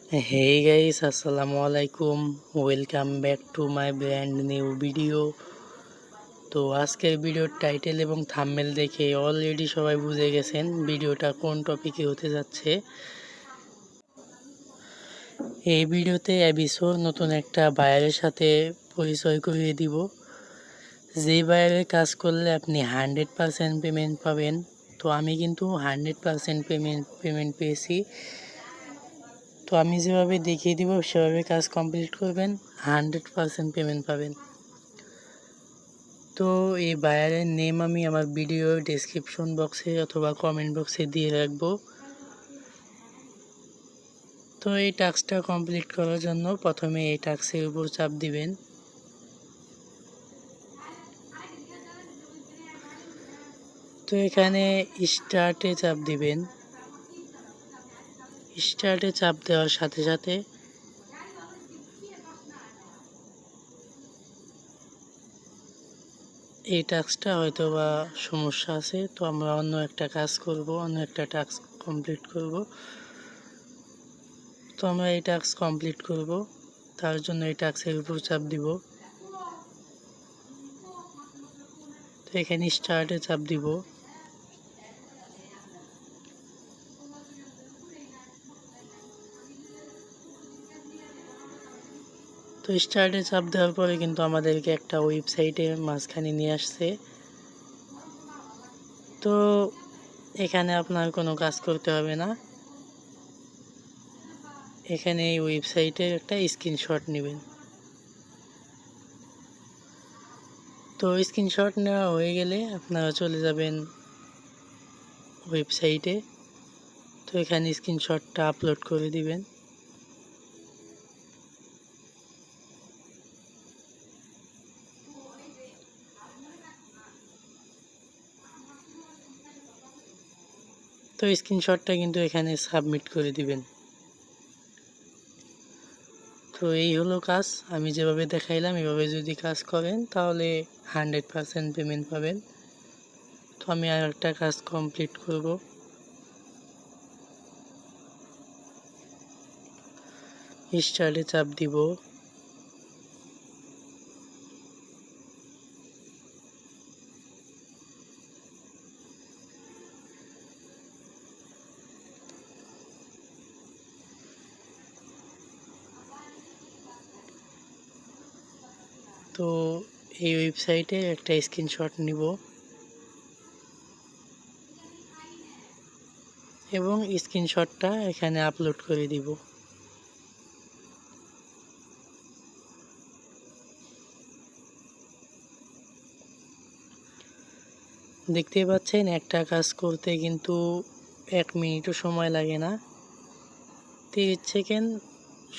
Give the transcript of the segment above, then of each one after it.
Hey guys, assalamu alaikum. Welcome back to my brand new video. তো আজকের ভিডিওর title এবং থাম্বনেল দেখে অলরেডি সবাই বুঝে গেছেন ভিডিওটা কোন টপিকে হতে যাচ্ছে। এই ভিডিওতে অ্যাবিসোর নতুন একটা বায়ারের সাথে পরিচয় করিয়ে দিব। যেই বায়ারের কাজ করলে আপনি 100% পেমেন্ট পাবেন। তো আমি কিন্তু 100% পেমেন্ট পেয়েছি। তো আমি যেভাবে দেখিয়ে দিব সেভাবে কাজ কমপ্লিট করবেন, 100% পেমেন্ট পাবেন। তো এই বায়ারের নেম আমি আমার ভিডিও ডেসক্রিপশন বক্সে অথবা কমেন্ট বক্সে দিয়ে রাখবো। তো এই টাস্কটা কমপ্লিট করার জন্য প্রথমে এই টাস্কের উপর চাপ দিবেন। তো এখানে স্টার্টে চাপ দিবেন। স্টার্টে চাপ দেওয়ার সাথে সাথে এই টাস্কটা হয়তো বা সমস্যা আছে, তো আমরা অন্য একটা কাজ করব, অন্য একটা টাস্ক কমপ্লিট করব। তো আমরা এই টাস্ক কমপ্লিট করব, তার জন্য এই টাস্কের উপর চাপ দিব। তো এখানে স্টার্টে চাপ দিব। তো স্টার্টে চাপ দেওয়ার পরে কিন্তু আমাদেরকে একটা ওয়েবসাইটের মাঝখানে নিয়ে আসছে। তো এখানে আপনার কোনো কাজ করতে হবে না, এখানে এই ওয়েবসাইটের একটা স্ক্রিনশট নেবেন। তো স্ক্রিনশট নেওয়া হয়ে গেলে আপনারা চলে যাবেন ওয়েবসাইটে। তো এখানে স্ক্রিনশটটা আপলোড করে দিবেন। তো স্ক্রিনশটটা কিন্তু এখানে সাবমিট করে দিবেন। তো এই হলো কাজ, আমি যেভাবে দেখাইলাম এভাবে যদি কাজ করেন তাহলে 100% পেমেন্ট পাবেন। তো আমি আর একটা কাজ কমপ্লিট করব। স্টার্টে চাপ দিব। তো এই ওয়েবসাইটে একটা স্ক্রিনশট নিব এবং স্ক্রিনশটটা এখানে আপলোড করে দিব। দেখতেই পাচ্ছেন একটা কাজ করতে কিন্তু 1 মিনিটও সময় লাগে না, 30 সেকেন্ড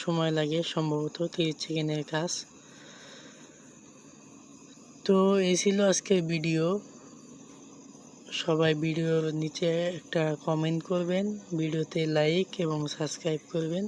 সময় লাগে, সম্ভবত 30 সেকেন্ডের কাজ। তো এই ছিল আজকের ভিডিও। সবাই ভিডিওর নিচে একটা কমেন্ট করবেন, ভিডিওতে লাইক এবং সাবস্ক্রাইব করবেন।